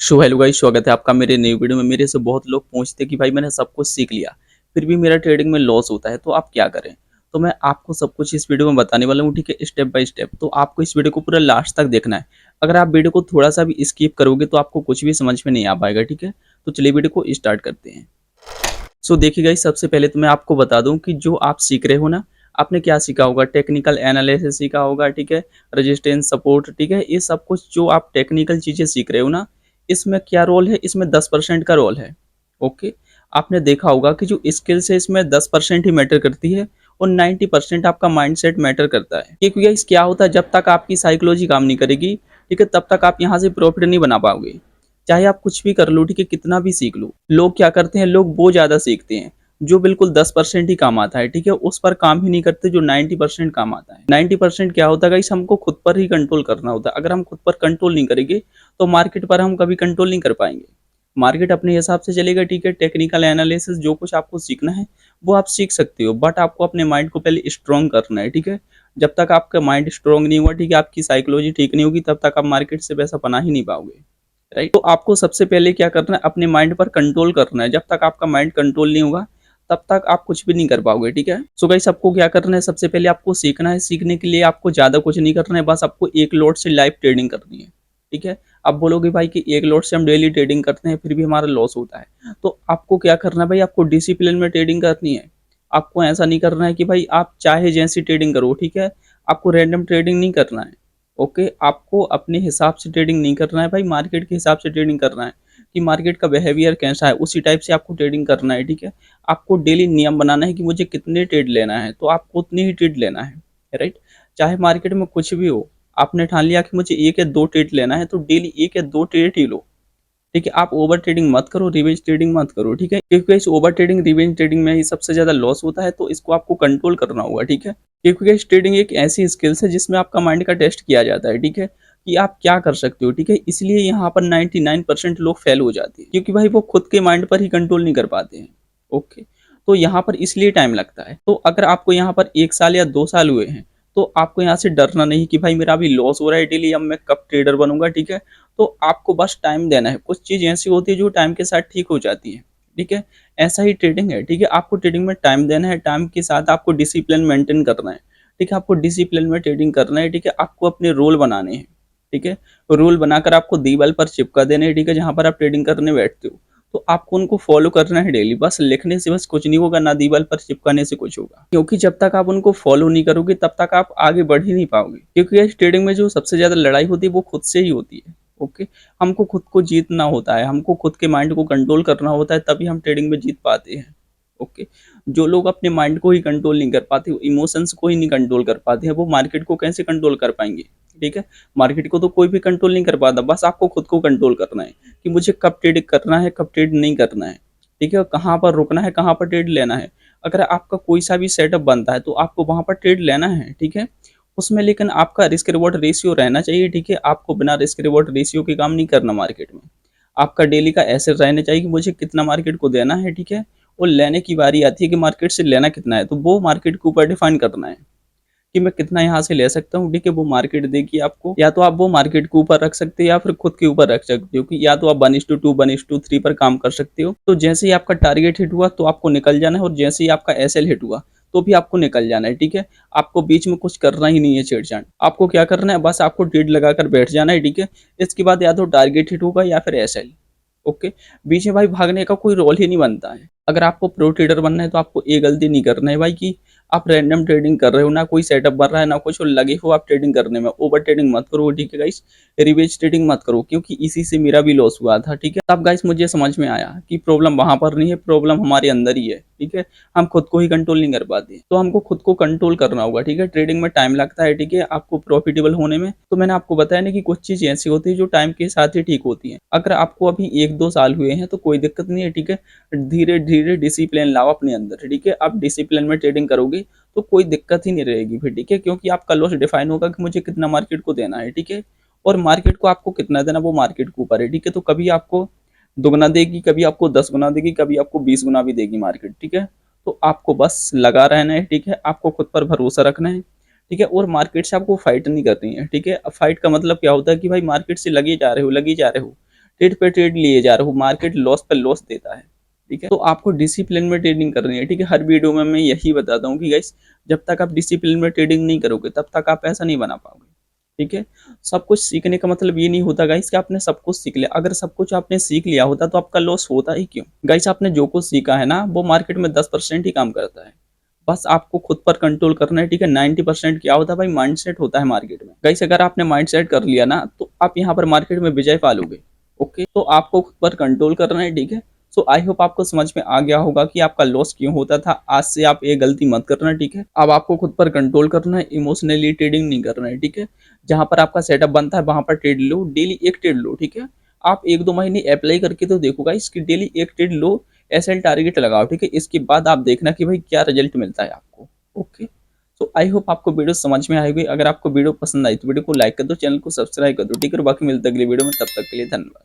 Hello guys, स्वागत है आपका मेरे नई वीडियो में। मेरे से बहुत लोग पूछते हैं कि भाई मैंने सब कुछ सीख लिया फिर भी मेरा ट्रेडिंग में लॉस होता है, तो आप क्या करें। तो मैं आपको सब कुछ इस वीडियो में बताने वाला हूँ, ठीक है, स्टेप बाय स्टेप। तो आपको इस वीडियो को पूरा लास्ट तक देखना है। अगर आप वीडियो को थोड़ा सा भी स्किप करोगे तो आपको कुछ भी समझ में नहीं आ पाएगा, ठीक है। तो चलिए वीडियो को स्टार्ट करते हैं। देखिए गाइस, सबसे पहले तो मैं आपको बता दूं कि जो आप सीख रहे हो ना, आपने क्या सीखा होगा। टेक्निकल एनालिसिस सीखा होगा, ठीक है, रेजिस्टेंस सपोर्ट, ठीक है। ये सब कुछ जो आप टेक्निकल चीजें सीख रहे हो ना, इसमें क्या रोल है, इसमें 10% का रोल है। ओके। आपने देखा होगा कि जो स्किल्स है इसमें 10% ही मैटर करती है और 90% आपका माइंडसेट मैटर करता है। क्योंकि गाइस क्या होता है, जब तक आपकी साइकोलॉजी काम नहीं करेगी, ठीक है, तब तक आप यहाँ से प्रॉफिट नहीं बना पाओगे। चाहे आप कुछ भी कर लो, ठीक है, कितना भी सीख लो। लोग क्या करते हैं, लोग वो ज्यादा सीखते हैं जो बिल्कुल 10% ही काम आता है, ठीक है, उस पर काम ही नहीं करते जो 90% काम आता है। 90% क्या होता है गाइस, हमको खुद पर ही कंट्रोल करना होता है। अगर हम खुद पर कंट्रोल नहीं करेंगे तो मार्केट पर हम कभी कंट्रोल नहीं कर पाएंगे। मार्केट अपने हिसाब से चलेगा, ठीक है। टेक्निकल एनालिसिस जो कुछ आपको सीखना है वो आप सीख सकते हो, बट आपको अपने माइंड को पहले स्ट्रॉन्ग करना है, ठीक है। जब तक आपका माइंड स्ट्रॉन्ग नहीं हुआ, ठीक है, आपकी साइकोलॉजी ठीक नहीं होगी, तब तक आप मार्केट से पैसा बना ही नहीं पाओगे। राइट। तो आपको सबसे पहले क्या करना है, अपने माइंड पर कंट्रोल करना है। जब तक आपका माइंड कंट्रोल नहीं होगा तब तक आप कुछ भी नहीं कर पाओगे, ठीक है। गाइस, आपको क्या करना है, सबसे पहले आपको सीखना है। सीखने के लिए आपको ज्यादा कुछ नहीं करना है, बस आपको एक लॉट से लाइव ट्रेडिंग करनी है, ठीक है। आप बोलोगे भाई कि एक लॉट से हम डेली ट्रेडिंग करते हैं फिर भी हमारा लॉस होता है, तो आपको क्या करना है भाई, आपको डिसिप्लिन में ट्रेडिंग करनी है। आपको ऐसा नहीं करना है कि भाई आप चाहे जैसी ट्रेडिंग करो, ठीक है। आपको रैंडम ट्रेडिंग नहीं करना है। ओके। आपको अपने हिसाब से ट्रेडिंग नहीं करना है भाई, मार्केट के हिसाब से ट्रेडिंग करना है कि मार्केट का बिहेवियर कैसा है, उसी टाइप से आपको ट्रेडिंग करना है, ठीक है। आपको डेली नियम बनाना है कि मुझे कितने ट्रेड लेना है, तो आपको उतनी ही ट्रेड लेना है। राइट। चाहे मार्केट में कुछ भी हो, आपने ठान लिया कि मुझे एक या दो ट्रेड लेना है, तो डेली एक या दो ट्रेड ही लो, ठीक है। आप ओवर ट्रेडिंग मत करो, रिवेंज ट्रेडिंग मत करो, ठीक है, क्योंकि इस ओवर ट्रेडिंग रिवेंज ट्रेडिंग में ही सबसे ज्यादा लॉस होता है, तो इसको आपको कंट्रोल करना होगा, ठीक है। क्योंकि इस ट्रेडिंग एक ऐसी स्किल्स है जिसमें आपका माइंड का टेस्ट किया जाता है, ठीक है, कि आप क्या कर सकते हो, ठीक है। इसलिए यहाँ पर 99% लोग फेल हो जाते हैं, क्योंकि भाई वो खुद के माइंड पर ही कंट्रोल नहीं कर पाते हैं। ओके। तो यहाँ पर इसलिए टाइम लगता है। तो अगर आपको यहाँ पर 1 साल या 2 साल हुए हैं, तो आपको यहाँ से डरना नहीं कि भाई मेरा अभी लॉस हो रहा है डेली, अब मैं कब ट्रेडर बनूंगा, ठीक है। तो आपको बस टाइम देना है। कुछ चीज ऐसी होती है जो टाइम के साथ ठीक हो जाती है, ठीक है। ऐसा ही ट्रेडिंग है, ठीक है। आपको ट्रेडिंग में टाइम देना है, टाइम के साथ आपको डिसिप्लिन मेंटेन करना है, ठीक है। आपको डिसिप्लिन में ट्रेडिंग करना है, ठीक है। आपको अपने रूल बनाने हैं, ठीक है। रूल बनाकर आपको दीवार पर चिपका देने हैं, ठीक है, जहां पर आप ट्रेडिंग करने बैठते हो। तो आपको उनको फॉलो करना है डेली। बस लिखने से बस कुछ नहीं होगा, ना दीवार पर चिपकाने से कुछ होगा, क्योंकि जब तक आप उनको फॉलो नहीं करोगे तब तक आप आगे बढ़ ही नहीं पाओगे। क्योंकि इस ट्रेडिंग में जो सबसे ज्यादा लड़ाई होती है वो खुद से ही होती है। ओके। हमको खुद को जीतना होता है, हमको खुद के माइंड को कंट्रोल करना होता है, तभी हम ट्रेडिंग में जीत पाते हैं। ओके। जो लोग अपने माइंड को ही कंट्रोल नहीं कर पाते, इमोशंस को ही नहीं कंट्रोल कर पाते हैं, वो मार्केट को कैसे कंट्रोल कर पाएंगे, ठीक है। मार्केट को तो कोई भी कंट्रोल नहीं कर पाता, बस आपको खुद को कंट्रोल करना है कि मुझे कब ट्रेड करना है, कब ट्रेड नहीं करना है, ठीक है, कहाँ पर रुकना है, कहाँ पर ट्रेड लेना है। अगर आपका कोई सा भी सेटअप बनता है तो आपको वहां पर ट्रेड लेना है, ठीक है। उसमें लेकिन आपका रिस्क रिवॉर्ड रेशियो रहना चाहिए, ठीक है। आपको बिना रिस्क रिवॉर्ड रेशियो के काम नहीं करना मार्केट में। आपका डेली का ऐसे रहना चाहिए कि मुझे कितना मार्केट को देना है, ठीक है। और लेने की बारी आती है कि मार्केट से लेना कितना है, तो वो मार्केट के ऊपर डिफाइन करना है कि मैं कितना यहाँ से ले सकता हूँ, ठीक है। वो मार्केट देगी आपको, या तो आप वो मार्केट के ऊपर रख सकते हो या फिर खुद के ऊपर रख सकते हो, कि या तो आप 1:2 1:3 पर काम कर सकते हो। तो जैसे ही आपका टारगेट हिट हुआ तो आपको निकल जाना है, और जैसे ही आपका एसएल हिट हुआ तो भी आपको निकल जाना है, ठीक है। आपको बीच में कुछ करना ही नहीं है छेड़छाड़। आपको क्या करना है, बस आपको ट्रेड लगाकर बैठ जाना है, ठीक है। इसके बाद या तो टारगेट हिट होगा या फिर एसएल। ओके। बीच में भाई भागने का कोई रोल ही नहीं बनता है। अगर आपको प्रो ट्रेडर बनना है तो आपको ये गलती नहीं करना है भाई कि आप रैंडम ट्रेडिंग कर रहे हो, ना कोई सेटअप बन रहा है ना कुछ, और लगे हो आप ट्रेडिंग करने में। ओवर ट्रेडिंग मत करो, ठीक है गाइस। रिवेज ट्रेडिंग मत करो, क्योंकि इसी से मेरा भी लॉस हुआ था, ठीक है। तब गाइस मुझे समझ में आया कि प्रॉब्लम वहां पर नहीं है, प्रॉब्लम हमारे अंदर ही है, ठीक है। हम खुद को ही कंट्रोल नहीं कर पाते, तो हमको खुद को कंट्रोल करना होगा, ठीक है। ट्रेडिंग में टाइम लगता है, ठीक है, आपको प्रॉफिटेबल होने में। तो मैंने आपको बताया ना कि कुछ चीज ऐसी होती है जो टाइम के साथ ही ठीक होती है। अगर आपको अभी 1-2 साल हुए हैं तो कोई दिक्कत नहीं है, ठीक है। धीरे धीरे डिसिप्लिन लाओ अपने अंदर, ठीक है। आप डिसिप्लिन में ट्रेडिंग करोगे तो कोई दिक्कत ही नहीं रहेगी फिर, ठीक है। क्योंकि आपका लॉस डिफाइन होगा कि मुझे कितना मार्केट को देना है, ठीक है। और मार्केट को आपको कितना देना वो मार्केट के ऊपर है, ठीक है। तो कभी आपको दुगना देगी, कभी आपको 10 गुना देगी, कभी आपको 20 गुना भी देगी मार्केट, ठीक है। तो आपको बस लगा रहना है, ठीक है। आपको खुद पर भरोसा रखना है, ठीक है। और मार्केट से आपको फाइट नहीं करनी है, ठीक है। फाइट का मतलब क्या होता है कि भाई मार्केट से लगे जा रहे हो, लगे जा रहे हो, ट्रेड पे ट्रेड लिए जा रहे हो, मार्केट लॉस पे लॉस देता है। ठीक है, तो आपको डिसिप्लिन में ट्रेडिंग करनी है। ठीक है, हर वीडियो में मैं यही बताता हूँ कि गाइस जब तक आप डिसिप्लिन में ट्रेडिंग नहीं करोगे तब तक आप पैसा नहीं बना पाओगे। ठीक है, सब कुछ सीखने का मतलब ये नहीं होता गाइस कि आपने सब कुछ सीख लिया। अगर सब कुछ आपने सीख लिया होता तो आपका लॉस होता ही क्यों। गाइस आपने जो कुछ सीखा है ना वो मार्केट में 10% ही काम करता है। बस आपको खुद पर कंट्रोल करना है। ठीक है, 90% क्या होता है भाई, माइंडसेट होता है मार्केट में। गाइस अगर आपने माइंडसेट कर लिया ना तो आप यहाँ पर मार्केट में विजय पालोगे। ओके, तो आपको खुद पर कंट्रोल करना है। ठीक है, सो आई होप आपको समझ में आ गया होगा कि आपका लॉस क्यों होता था। आज से आप ये गलती मत करना। ठीक है, अब आपको खुद पर कंट्रोल करना है, इमोशनली ट्रेडिंग नहीं करना है। ठीक है, जहां पर आपका सेटअप बनता है वहां पर ट्रेड लो, डेली एक ट्रेड लो। ठीक है, आप 1-2 महीने अप्लाई करके तो देखो गाइस कि डेली एक ट्रेड लो, एसएल टारगेट लगाओ। ठीक है, इसके बाद आप देखना कि भाई क्या रिजल्ट मिलता है आपको। ओके, तो आई होप आपको वीडियो समझ में आएगी। अगर आपको वीडियो पसंद आई तो वीडियो को लाइक कर दो, चैनल को सब्सक्राइब कर दो। ठीक है, बाकी मिलते अगली वीडियो में, तब तक के लिए धन्यवाद।